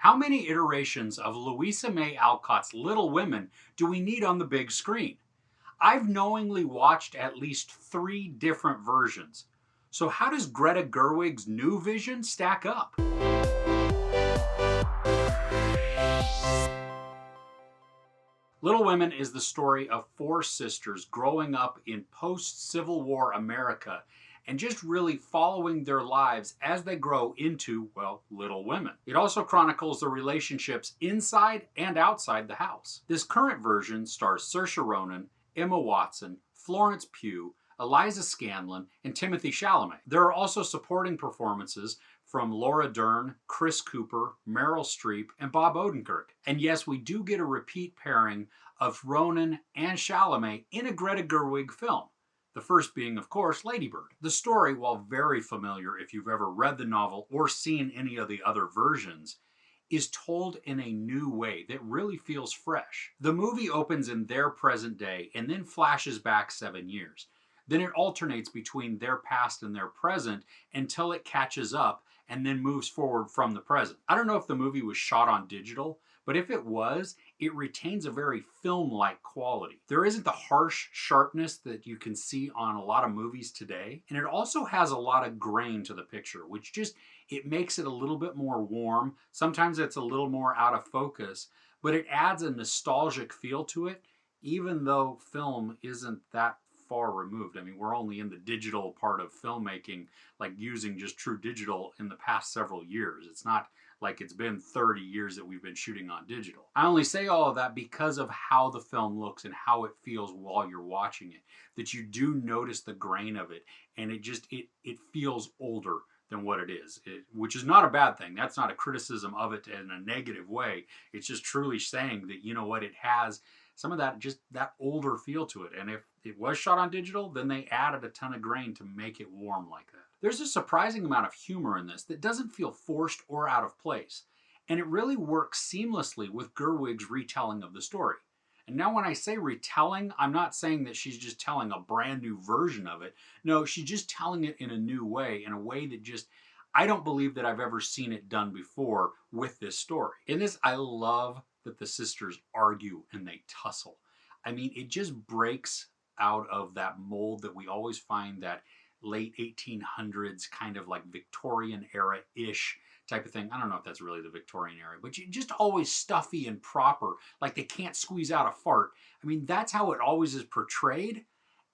How many iterations of Louisa May Alcott's Little Women do we need on the big screen? I've knowingly watched at least 3 different versions. So how does Greta Gerwig's new vision stack up? Little Women is the story of 4 sisters growing up in post-Civil War America and just really following their lives as they grow into, well, Little Women. It also chronicles the relationships inside and outside the house. This current version stars Saoirse Ronan, Emma Watson, Florence Pugh, Eliza Scanlon, and Timothee Chalamet. There are also supporting performances from Laura Dern, Chris Cooper, Meryl Streep, and Bob Odenkirk. And yes, we do get a repeat pairing of Ronan and Chalamet in a Greta Gerwig film. The first being, of course, Lady Bird. The story, while very familiar if you've ever read the novel or seen any of the other versions, is told in a new way that really feels fresh. The movie opens in their present day and then flashes back 7 years. Then it alternates between their past and their present until it catches up and then moves forward from the present. I don't know if the movie was shot on digital, but if it was, it retains a very film-like quality. There isn't the harsh sharpness that you can see on a lot of movies today, and it also has a lot of grain to the picture, which just, it makes it a little bit more warm. Sometimes it's a little more out of focus, but it adds a nostalgic feel to it, even though film isn't that far removed. I mean, we're only in the digital part of filmmaking, like using just true digital in the past several years. It's not like it's been 30 years that we've been shooting on digital. I only say all of that because of how the film looks and how it feels while you're watching it, that you do notice the grain of it, and it feels older than what it is, which is not a bad thing. That's not a criticism of it in a negative way. It's just truly saying that, you know what, it has some of that, just that older feel to it. And if it was shot on digital, then they added a ton of grain to make it warm like that. There's a surprising amount of humor in this that doesn't feel forced or out of place. And it really works seamlessly with Gerwig's retelling of the story. And now when I say retelling, I'm not saying that she's just telling a brand new version of it. No, she's just telling it in a new way, in a way that just, I don't believe that I've ever seen it done before with this story. In this, I love that the sisters argue and they tussle. I mean, it just breaks out of that mold that we always find, that late 1800s kind of like Victorian era-ish type of thing. I don't know if that's really the Victorian era, but just always stuffy and proper, like they can't squeeze out a fart. I mean, that's how it always is portrayed,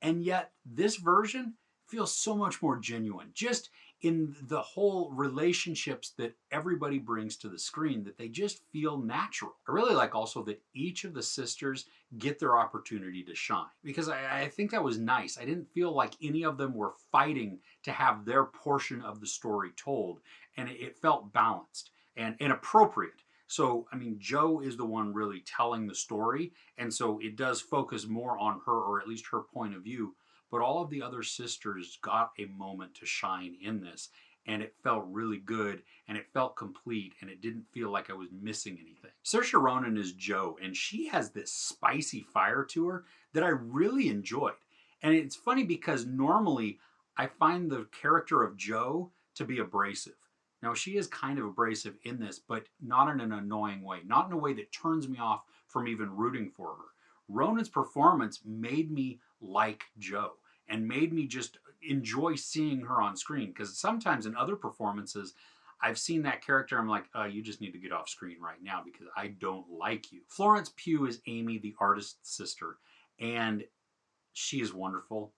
and yet this version feels so much more genuine, just in the whole relationships that everybody brings to the screen, that they just feel natural. I really like also that each of the sisters get their opportunity to shine, because I think that was nice. I didn't feel like any of them were fighting to have their portion of the story told, and it felt balanced and appropriate. So, I mean, Jo is the one really telling the story, and so it does focus more on her, or at least her point of view, but all of the other sisters got a moment to shine in this, and it felt really good, and it felt complete, and it didn't feel like I was missing anything. Saoirse Ronan is Jo, and she has this spicy fire to her that I really enjoyed. And it's funny because normally I find the character of Jo to be abrasive. Now, she is kind of abrasive in this, but not in an annoying way, not in a way that turns me off from even rooting for her. Ronan's performance made me like Jo and made me just enjoy seeing her on screen, because sometimes in other performances I've seen that character, I'm like, you just need to get off screen right now because I don't like you. Florence Pugh is Amy, the artist's sister, and she is wonderful,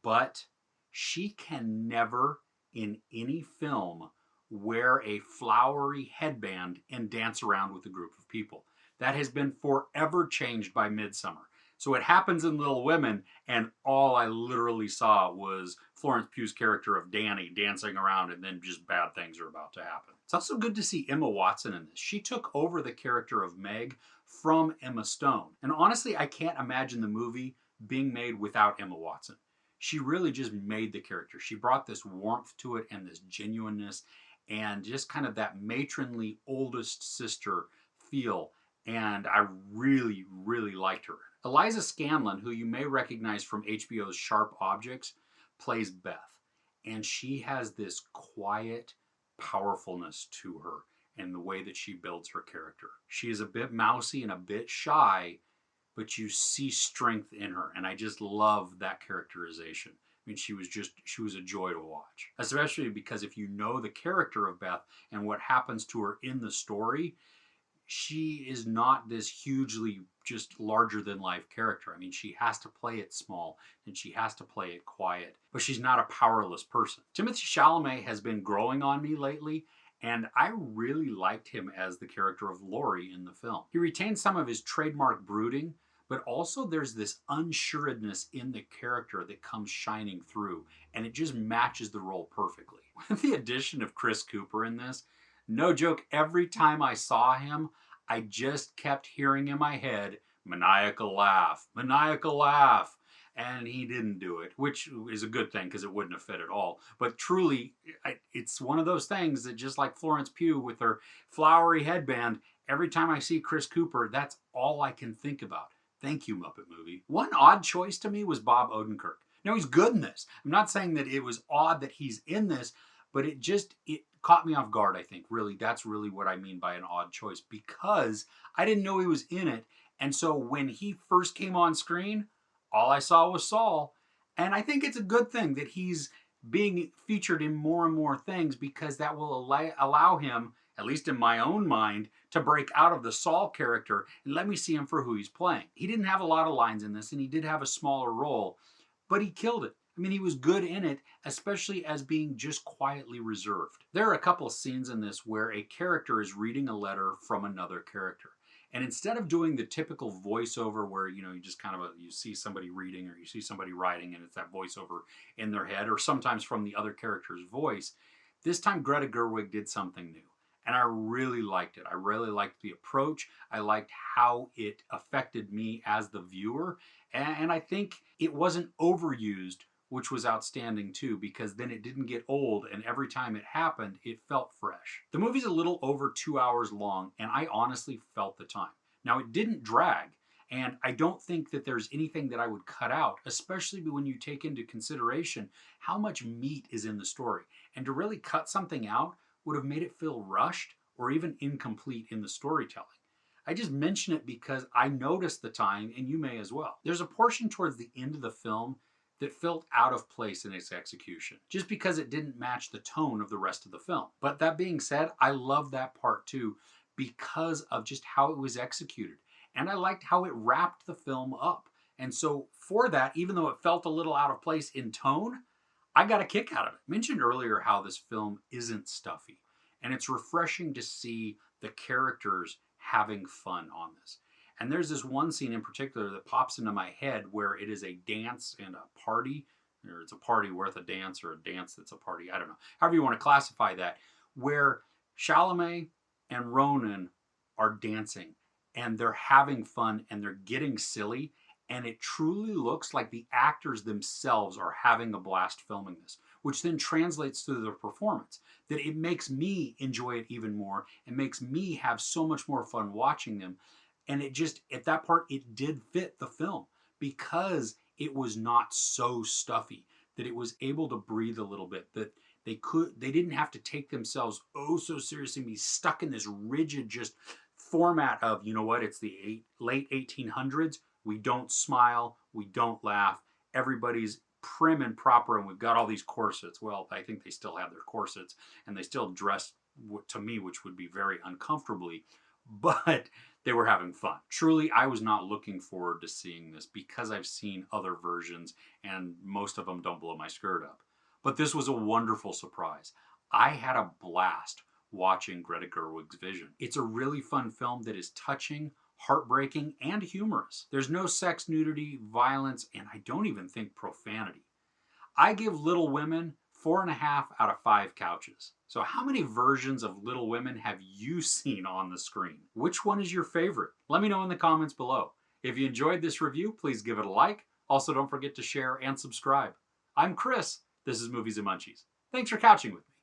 but she can never in any film wear a flowery headband and dance around with a group of people. That has been forever changed by Midsummer. So it happens in Little Women, and all I literally saw was Florence Pugh's character of Danny dancing around, and then just bad things are about to happen. It's also good to see Emma Watson in this. She took over the character of Meg from Emma Stone. And honestly, I can't imagine the movie being made without Emma Watson. She really just made the character. She brought this warmth to it and this genuineness and just kind of that matronly oldest sister feel. And I really, really liked her. Eliza Scanlon, who you may recognize from HBO's Sharp Objects, plays Beth. And she has this quiet powerfulness to her. and the way that she builds her character. She is a bit mousy and a bit shy, but you see strength in her, and I just love that characterization. I mean, she was a joy to watch, especially because if you know the character of Beth and what happens to her in the story, she is not this hugely just larger than life character. I mean, she has to play it small and she has to play it quiet, but she's not a powerless person. Timothée Chalamet has been growing on me lately, and I really liked him as the character of Laurie in the film. He retained some of his trademark brooding, but also there's this unsuredness in the character that comes shining through, and it just matches the role perfectly. With the addition of Chris Cooper in this, no joke, every time I saw him, I just kept hearing in my head, maniacal laugh, maniacal laugh. And he didn't do it, which is a good thing because it wouldn't have fit at all. But truly, it's one of those things that just like Florence Pugh with her flowery headband, every time I see Chris Cooper, that's all I can think about. Thank you, Muppet Movie. One odd choice to me was Bob Odenkirk. Now, he's good in this. I'm not saying that it was odd that he's in this, but it caught me off guard, I think. Really, that's really what I mean by an odd choice, because I didn't know he was in it. And so when he first came on screen, all I saw was Saul. And I think it's a good thing that he's being featured in more and more things, because that will allow him, at least in my own mind, to break out of the Saul character and let me see him for who he's playing. He didn't have a lot of lines in this, and he did have a smaller role, but he killed it. I mean, he was good in it, especially as being just quietly reserved. There are a couple of scenes in this where a character is reading a letter from another character. And instead of doing the typical voiceover where, you just kind of you see somebody reading or you see somebody writing and it's that voiceover in their head, or sometimes from the other character's voice, this time Greta Gerwig did something new. And I really liked it. I really liked the approach. I liked how it affected me as the viewer. And I think it wasn't overused, which was outstanding too, because then it didn't get old, and every time it happened, it felt fresh. The movie's a little over 2 hours long, and I honestly felt the time. Now, it didn't drag, and I don't think that there's anything that I would cut out, especially when you take into consideration how much meat is in the story. And to really cut something out would have made it feel rushed or even incomplete in the storytelling. I just mention it because I noticed the time, and you may as well. There's a portion towards the end of the film that felt out of place in its execution, just because it didn't match the tone of the rest of the film. But that being said, I love that part too, because of just how it was executed. And I liked how it wrapped the film up. And so for that, even though it felt a little out of place in tone, I got a kick out of it. I mentioned earlier how this film isn't stuffy, and it's refreshing to see the characters having fun on this. And there's this one scene in particular that pops into my head where it is a dance and a party, or it's a party worth a dance, or a dance that's a party, I don't know, however you want to classify that, where Chalamet and Ronan are dancing and they're having fun and they're getting silly, and it truly looks like the actors themselves are having a blast filming this, which then translates to the performance, that it makes me enjoy it even more and makes me have so much more fun watching them. And it just, at that part, it did fit the film because it was not so stuffy, that it was able to breathe a little bit, that they didn't have to take themselves oh so seriously and be stuck in this rigid just format of, you know what, it's the late 1800s. We don't smile, we don't laugh, everybody's prim and proper, and we've got all these corsets. Well, I think they still have their corsets, and they still dress, to me, which would be very uncomfortably, but they were having fun. Truly, I was not looking forward to seeing this because I've seen other versions, and most of them don't blow my skirt up. But this was a wonderful surprise. I had a blast watching Greta Gerwig's vision. It's a really fun film that is touching, heartbreaking, and humorous. There's no sex, nudity, violence, and I don't even think profanity. I give Little Women 4.5 out of 5 couches. So how many versions of Little Women have you seen on the screen? Which one is your favorite? Let me know in the comments below. If you enjoyed this review, please give it a like. Also, don't forget to share and subscribe. I'm Chris. This is Movies and Munchies. Thanks for couching with me.